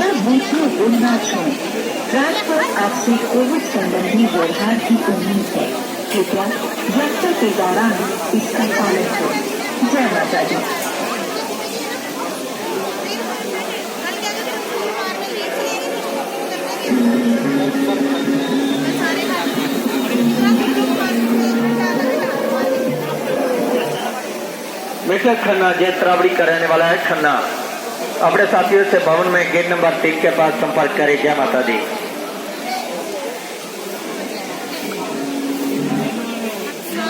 बिना बूथे बुलना छूं। ट्रैक पर आपसे कोविड संबंधी व्यवहार की उम्मीद है। कृपया यात्रा के दौरान इसका पालन करें। जय माता दी। मिस्टर खन्ना जय त्रावड़ी का रहने वाला है खन्ना, अपने साथियों से भवन में गेट नंबर 3 के पास संपर्क करें। जय माता दी।